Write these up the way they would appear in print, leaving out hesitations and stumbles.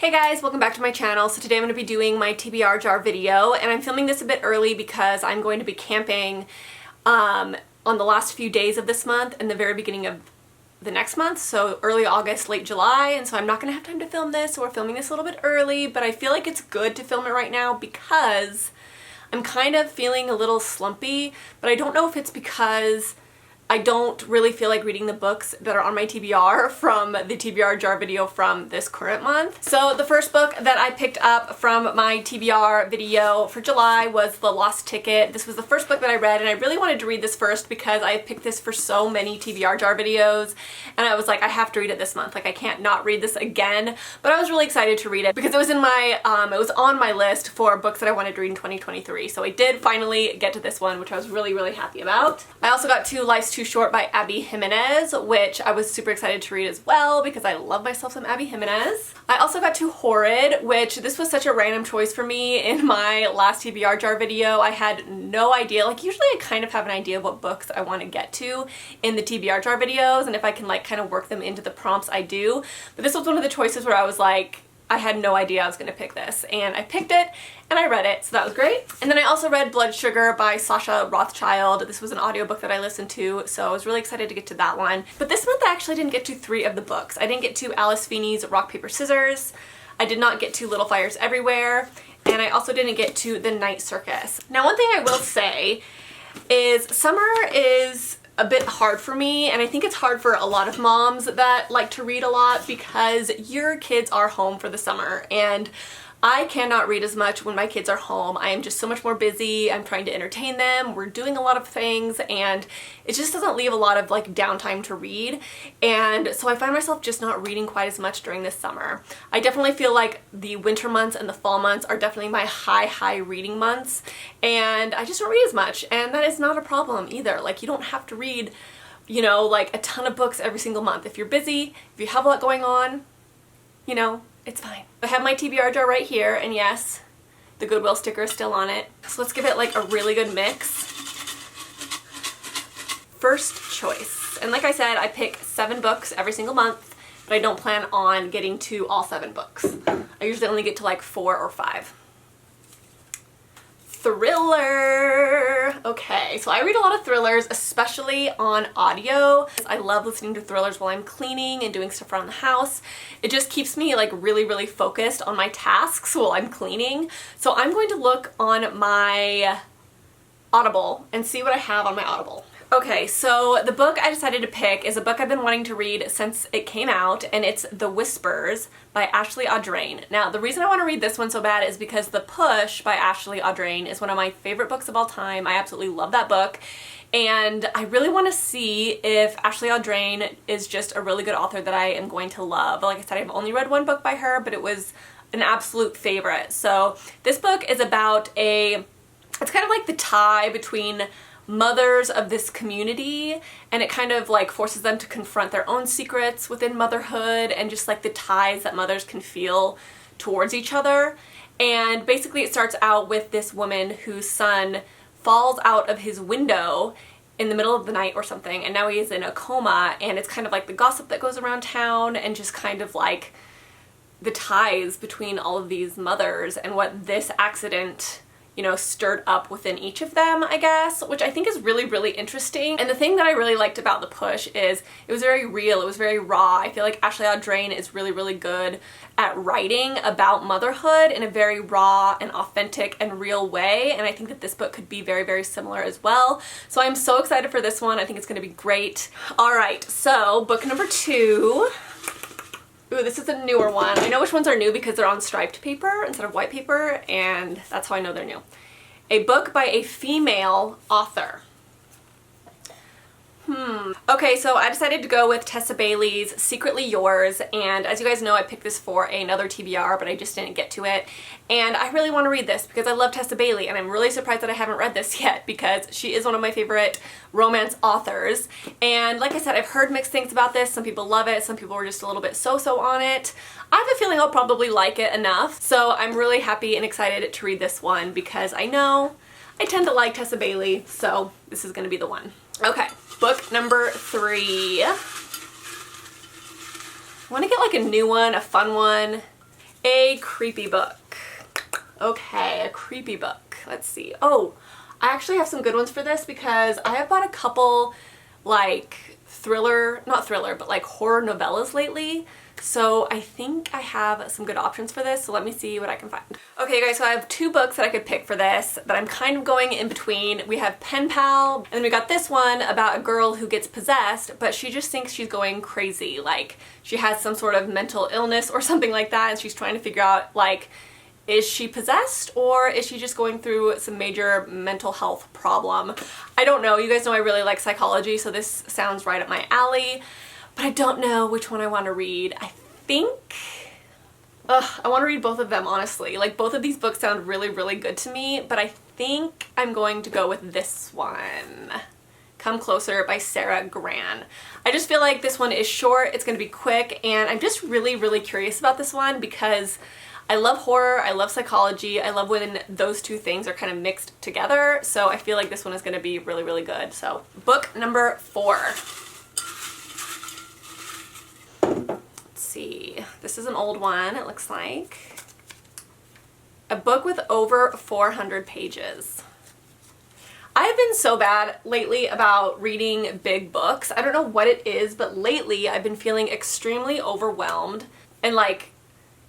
Hey guys, welcome back to my channel. So today I'm going to be doing my TBR jar video, and I'm filming this a bit early because I'm going to be camping on the last few days of this month and the very beginning of the next month, so early August, late July, and so I'm not going to have time to film this, so we're filming this a little bit early, but I feel like it's good to film it right now because I'm kind of feeling a little slumpy, but I don't know if it's because I don't really feel like reading the books that are on my TBR from the TBR jar video from this current month. So the first book that I picked up from my TBR video for July was The Lost Ticket. This was the first book that I read, and I really wanted to read this first because I picked this for so many TBR jar videos, and I was like, I have to read it this month. Like, I can't not read this again. But I was really excited to read it because it was in my, it was on my list for books that I wanted to read in 2023. So I did finally get to this one, which I was really, really happy about. I also got to Life's Too Short by Abby Jimenez, which I was super excited to read as well because I love myself some Abby Jimenez. I also got to Horrid, which this was such a random choice for me in my last TBR jar video. I had no idea. Like, usually I kind of have an idea of what books I want to get to in the TBR jar videos, and if I can like kind of work them into the prompts, I do. But this was one of the choices where I was like, I had no idea I was going to pick this, and I picked it and I read it, so that was great. And then I also read Blood Sugar by Sasha Rothschild. This was an audiobook that I listened to, so I was really excited to get to that one. But this month I actually didn't get to 3 of the books. I didn't get to Alice Feeney's Rock, Paper, Scissors. I did not get to Little Fires Everywhere, and I also didn't get to The Night Circus. Now, one thing I will say is summer is a bit hard for me, and I think it's hard for a lot of moms that like to read a lot because your kids are home for the summer, and I cannot read as much when my kids are home. I am just so much more busy. I'm trying to entertain them. We're doing a lot of things, and it just doesn't leave a lot of like downtime to read. And so I find myself just not reading quite as much during this summer. I definitely feel like the winter months and the fall months are definitely my high reading months, and I just don't read as much, and that is not a problem either. Like, you don't have to read, you know, like a ton of books every single month. If you're busy, if you have a lot going on, you know, it's fine. I have my TBR jar right here, and yes, the Goodwill sticker is still on it. So let's give it like a really good mix. First choice. And like I said, I pick 7 books every single month, but I don't plan on getting to all 7 books. I usually only get to like 4 or 5. Thriller! Okay, so I read a lot of thrillers, especially on audio. I love listening to thrillers while I'm cleaning and doing stuff around the house. It just keeps me like really focused on my tasks while I'm cleaning. So I'm going to look on my Audible and see what I have on my Audible. Okay, so the book I decided to pick is a book I've been wanting to read since it came out, and it's The Whispers by Ashley Audrain. Now, the reason I want to read this one so bad is because The Push by Ashley Audrain is one of my favorite books of all time. I absolutely love that book, and I really want to see if Ashley Audrain is just a really good author that I am going to love. Like I said, I've only read one book by her, but it was an absolute favorite. So this book is about it's kind of like the tie between mothers of this community, and it kind of like forces them to confront their own secrets within motherhood and just like the ties that mothers can feel towards each other. And basically it starts out with this woman whose son falls out of his window in the middle of the night or something, and now he is in a coma, and it's kind of like the gossip that goes around town and just kind of like the ties between all of these mothers and what this accident, you know, stirred up within each of them, I guess, which I think is really interesting. And the thing that I really liked about The Push is it was very real, it was very raw. I feel like Ashley Audrain is really good at writing about motherhood in a very raw and authentic and real way, and I think that this book could be very similar as well. So I'm so excited for this one. I think it's going to be great. Alright, so book number 2. Ooh, this is a newer one. I know which ones are new because they're on striped paper instead of white paper, and that's how I know they're new. A book by a female author. Okay, so I decided to go with Tessa Bailey's Secretly Yours, and as you guys know, I picked this for another TBR, but I just didn't get to it. And I really want to read this because I love Tessa Bailey, and I'm really surprised that I haven't read this yet because she is one of my favorite romance authors. And like I said, I've heard mixed things about this. Some people love it, some people were just a little bit so-so on it. I have a feeling I'll probably like it enough, so I'm really happy and excited to read this one because I know I tend to like Tessa Bailey, so this is going to be the one. Okay, book number 3. I want to get like a new one, a fun one. A creepy book. Okay, a creepy book. Let's see. Oh, I actually have some good ones for this because I have bought a couple like not thriller, but like horror novellas lately. So I think I have some good options for this. So let me see what I can find. Okay guys, so I have two books that I could pick for this that I'm kind of going in between. We have Pen Pal, and then we got this one about a girl who gets possessed, but she just thinks she's going crazy. Like she has some sort of mental illness or something like that, and she's trying to figure out like, is she possessed or is she just going through some major mental health problem? I don't know. You guys know I really like psychology, so this sounds right up my alley, but I don't know which one I want to read. I think I want to read both of them, honestly. Like both of these books sound really, really good to me, but I think I'm going to go with this one. Come Closer by Sarah Gran. I just feel like this one is short, it's going to be quick, and I'm just really, really curious about this one because I love horror, I love psychology, I love when those two things are kind of mixed together, so I feel like this one is going to be really, really good. So, book number 4. Let's see, this is an old one, it looks like. A book with over 400 pages. I've been so bad lately about reading big books. I don't know what it is, but lately I've been feeling extremely overwhelmed and like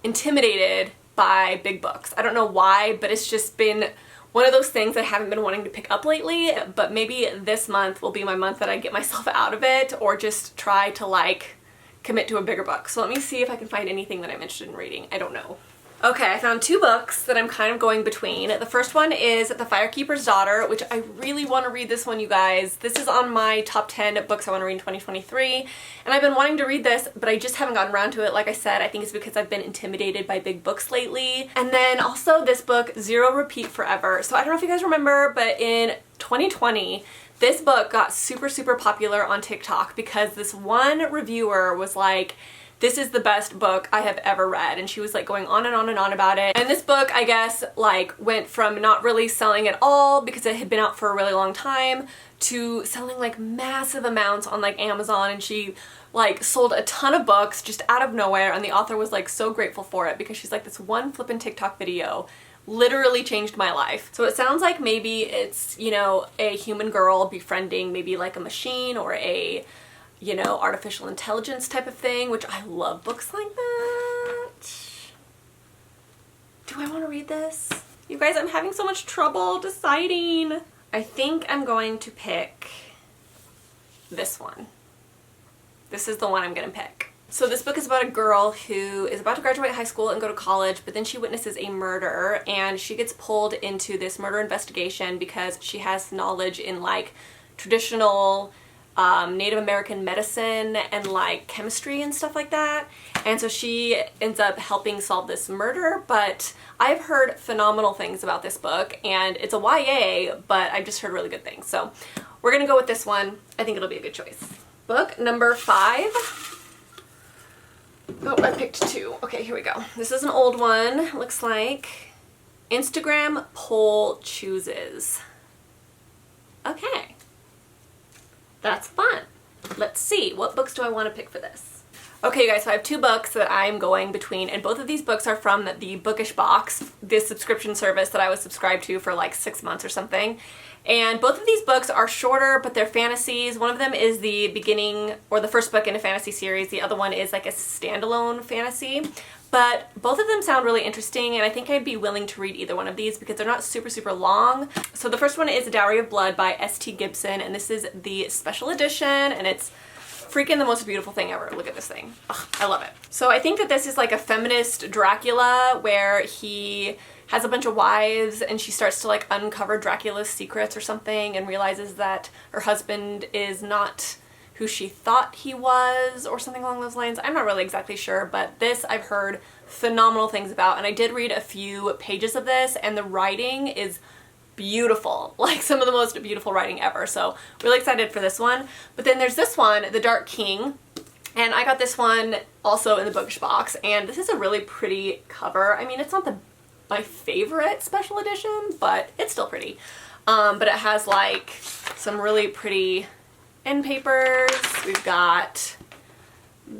intimidated by big books. I don't know why, but it's just been one of those things I haven't been wanting to pick up lately, but maybe this month will be my month that I get myself out of it or just try to like commit to a bigger book. So let me see if I can find anything that I'm interested in reading. I don't know. Okay, I found two books that I'm kind of going between. The first one is The Firekeeper's Daughter, which I really want to read this one, you guys. This is on my top 10 books I want to read in 2023, and I've been wanting to read this, but I just haven't gotten around to it. Like I said, I think it's because I've been intimidated by big books lately. And then also this book, Zero Repeat Forever. So I don't know if you guys remember, but in 2020, this book got super, super popular on TikTok because this one reviewer was like, this is the best book I have ever read, and she was like going on and on and on about it. And this book, I guess, like went from not really selling at all because it had been out for a really long time to selling like massive amounts on like Amazon, and she like sold a ton of books just out of nowhere, and the author was like so grateful for it because she's like, this one flippin' TikTok video literally changed my life. So it sounds like maybe it's, you know, a human girl befriending maybe like a machine or a, you know, artificial intelligence type of thing, which I love books like that. Do I want to read this? You guys, I'm having so much trouble deciding. I think I'm going to pick this one. This is the one I'm going to pick. So this book is about a girl who is about to graduate high school and go to college, but then she witnesses a murder, and she gets pulled into this murder investigation because she has knowledge in like traditional Native American medicine and like chemistry and stuff like that. And so she ends up helping solve this murder, but I've heard phenomenal things about this book, and it's a YA, but I've just heard really good things. So we're gonna go with this one. I think it'll be a good choice. Book number 5. Oh, I picked 2. Okay, here we go. This is an old one, looks like. Instagram Poll Chooses. Okay. That's fun. Let's see, what books do I want to pick for this? Okay guys, so I have 2 books that I'm going between, and both of these books are from the Bookish Box, this subscription service that I was subscribed to for like 6 months or something. And both of these books are shorter, but they're fantasies. One of them is the beginning, or the first book in a fantasy series. The other one is like a standalone fantasy. But both of them sound really interesting, and I think I'd be willing to read either one of these because they're not super, super long. So the first one is A Dowry of Blood by S.T. Gibson, and this is the special edition, and it's freaking the most beautiful thing ever. Look at this thing. Ugh, I love it. So I think that this is like a feminist Dracula where he has a bunch of wives and she starts to like uncover Dracula's secrets or something and realizes that her husband is not who she thought he was or something along those lines. I'm not really exactly sure, but this I've heard phenomenal things about, and I did read a few pages of this, and the writing is beautiful, like some of the most beautiful writing ever. So really excited for this one. But then there's this one, The Dark King, and I got this one also in the Bookish Box, and this is a really pretty cover. I mean, it's not my favorite special edition, but it's still pretty. But it has like some really pretty end papers. We've got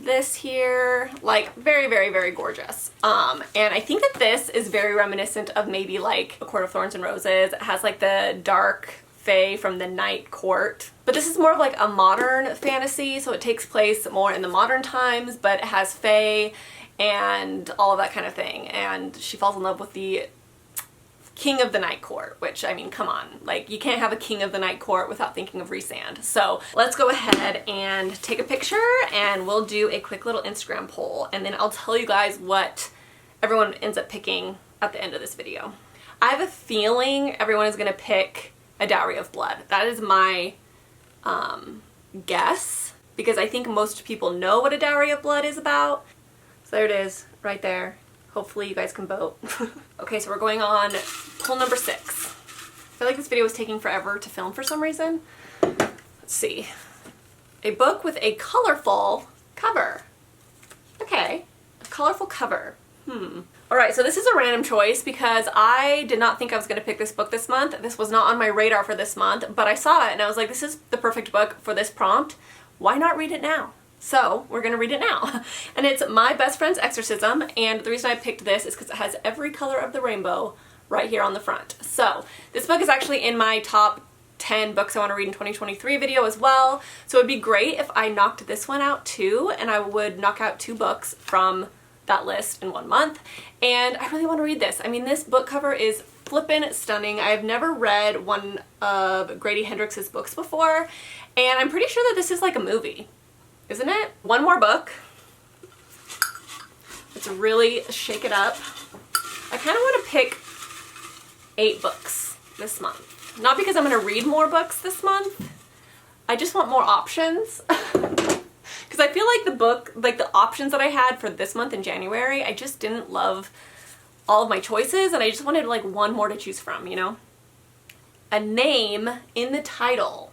this here, like very, very, very gorgeous. And I think that this is very reminiscent of maybe like A Court of Thorns and Roses. It has like the dark fae from the Night Court, but this is more of like a modern fantasy, so it takes place more in the modern times, but it has fae and all of that kind of thing, and she falls in love with the King of the Night Court, which, I mean, come on, like, you can't have a King of the Night Court without thinking of Rhysand. So let's go ahead and take a picture and we'll do a quick little Instagram poll, and then I'll tell you guys what everyone ends up picking at the end of this video. I have a feeling everyone is gonna pick A Dowry of Blood. That is my guess, because I think most people know what A Dowry of Blood is about. So there it is, right there. Hopefully you guys can vote. Okay, so we're going on poll number 6. I feel like this video was taking forever to film for some reason. Let's see. A book with a colorful cover. Okay, a colorful cover. Alright, so this is a random choice because I did not think I was going to pick this book this month. This was not on my radar for this month, but I saw it and I was like, this is the perfect book for this prompt. Why not read it now? So we're gonna read it now. And it's My Best Friend's Exorcism, and the reason I picked this is because it has every color of the rainbow right here on the front. So this book is actually in my top 10 books I want to read in 2023 video as well. So it would be great if I knocked this one out too, and I would knock out 2 books from that list in 1 month. And I really want to read this. I mean, this book cover is flippin' stunning. I've never read one of Grady Hendrix's books before, and I'm pretty sure that this is like a movie. Isn't it? One more book. Let's really shake it up. I kind of want to pick 8 books this month. Not because I'm going to read more books this month. I just want more options. Because I feel like the options that I had for this month in January, I just didn't love all of my choices, and I just wanted like one more to choose from, you know? A name in the title.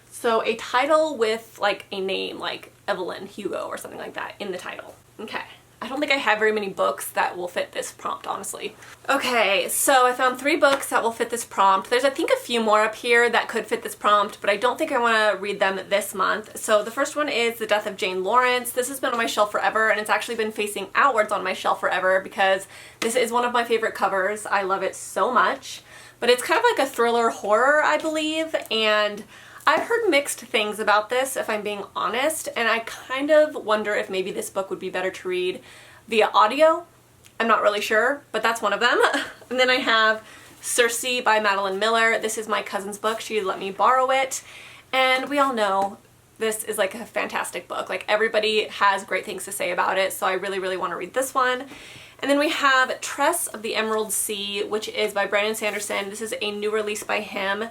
So a title with like a name, like Evelyn Hugo or something like that in the title. Okay. I don't think I have very many books that will fit this prompt, honestly. Okay, so I found 3 books that will fit this prompt. There's, I think, a few more up here that could fit this prompt, but I don't think I want to read them this month. So the first one is The Death of Jane Lawrence. This has been on my shelf forever, and it's actually been facing outwards on my shelf forever because this is one of my favorite covers. I love it so much. But it's kind of like a thriller horror, I believe, and I've heard mixed things about this, if I'm being honest, and I kind of wonder if maybe this book would be better to read via audio. I'm not really sure, but that's one of them. And then I have Circe by Madeline Miller. This is my cousin's book. She let me borrow it, and we all know this is like a fantastic book. Like, everybody has great things to say about it, so I really, really want to read this one. And then we have Tress of the Emerald Sea, which is by Brandon Sanderson. This is a new release by him.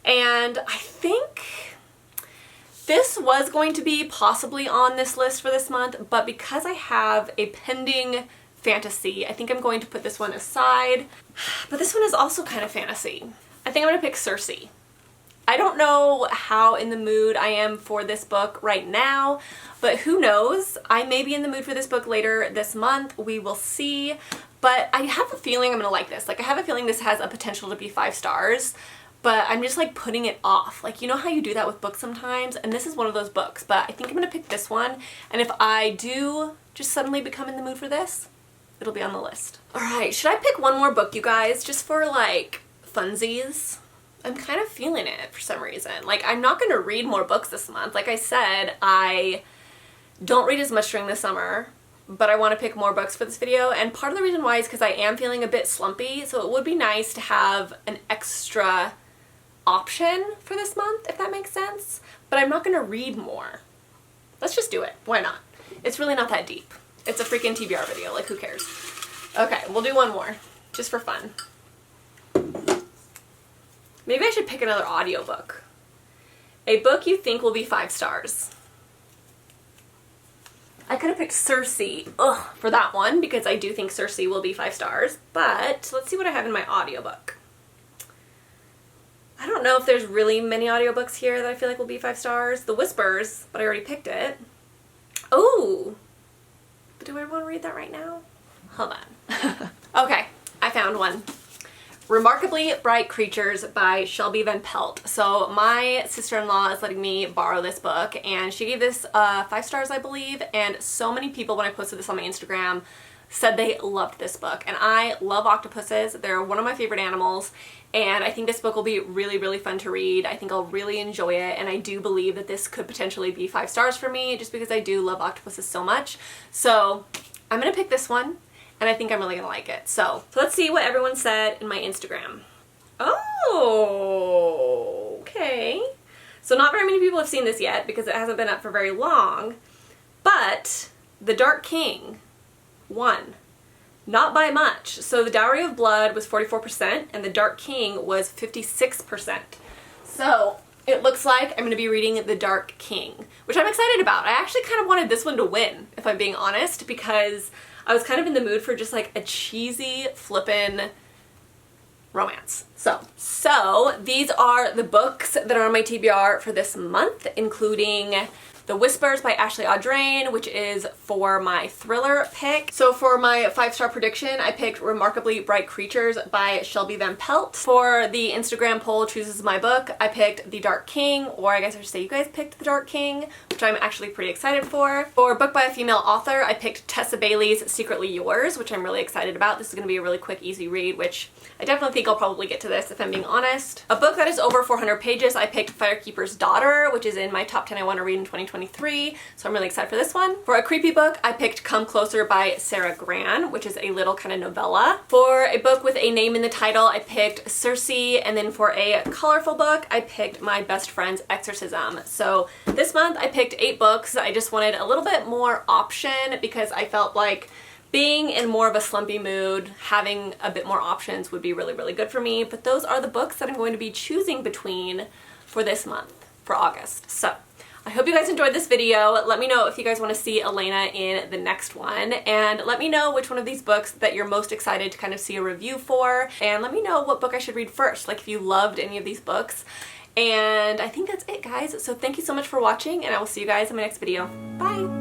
And I think this was going to be possibly on this list for this month, but because I have a pending fantasy, I think I'm going to put this one aside. But this one is also kind of fantasy. I think I'm going to pick Circe. I don't know how in the mood I am for this book right now, but who knows? I may be in the mood for this book later this month. We will see. But I have a feeling I'm going to like this. Like, I have a feeling this has a potential to be 5 stars. But I'm just like putting it off. Like, you know how you do that with books sometimes? And this is one of those books. But I think I'm going to pick this one. And if I do just suddenly become in the mood for this, it'll be on the list. Alright, should I pick one more book, you guys? Just for like funsies? I'm kind of feeling it for some reason. Like, I'm not going to read more books this month. Like I said, I don't read as much during the summer. But I want to pick more books for this video. And part of the reason why is because I am feeling a bit slumpy. So it would be nice to have an extra option for this month, if that makes sense. But I'm not going to read more. Let's just do it. Why not? It's really not that deep. It's a freaking TBR video. Like, who cares? Okay, we'll do one more. Just for fun. Maybe I should pick another audiobook. A book you think will be 5 stars. I could have picked Circe for that one because I do think Circe will be 5 stars. But let's see what I have in my audiobook. I don't know if there's really many audiobooks here that I feel like will be 5 stars. The Whispers, but I already picked it. Oh! But do I want to read that right now? Hold on. Okay, I found one. Remarkably Bright Creatures by Shelby Van Pelt. So my sister-in-law is letting me borrow this book, and she gave this 5 stars, I believe, and so many people, when I posted this on my Instagram, said they loved this book. And I love octopuses. They're one of my favorite animals, and I think this book will be really, really fun to read. I think I'll really enjoy it, and I do believe that this could potentially be 5 stars for me just because I do love octopuses so much. So I'm gonna pick this one, and I think I'm really gonna like it. So let's see what everyone said in my Instagram. Oh, okay. So not very many people have seen this yet because it hasn't been up for very long, but The Dark King won. Not by much. So The Dowry of Blood was 44% and The Dark King was 56%. So it looks like I'm going to be reading The Dark King, which I'm excited about. I actually kind of wanted this one to win, if I'm being honest, because I was kind of in the mood for just like a cheesy, flippin' romance. So these are the books that are on my TBR for this month, including The Whispers by Ashley Audrain, which is for my thriller pick. So for my 5-star prediction, I picked Remarkably Bright Creatures by Shelby Van Pelt. For the Instagram poll chooses my book, I picked The Dark King, or I guess I should say you guys picked The Dark King, which I'm actually pretty excited for. For book by a female author, I picked Tessa Bailey's Secretly Yours, which I'm really excited about. This is going to be a really quick, easy read, which I definitely think I'll probably get to this if I'm being honest. A book that is over 400 pages, I picked Firekeeper's Daughter, which is in my top 10 I want to read in 2023. So I'm really excited for this one. For a creepy book, I picked Come Closer by Sarah Gran, which is a little kind of novella. For a book with a name in the title, I picked Circe, and then for a colorful book, I picked My Best Friend's Exorcism. So this month I picked 8 books. I just wanted a little bit more option because I felt like being in more of a slumpy mood, having a bit more options would be really, really good for me. But those are the books that I'm going to be choosing between for this month, for August. So I hope you guys enjoyed this video. Let me know if you guys want to see Elena in the next one, and let me know which one of these books that you're most excited to kind of see a review for, and let me know what book I should read first, like if you loved any of these books. And I think that's it, guys. So thank you so much for watching, and I will see you guys in my next video. Bye!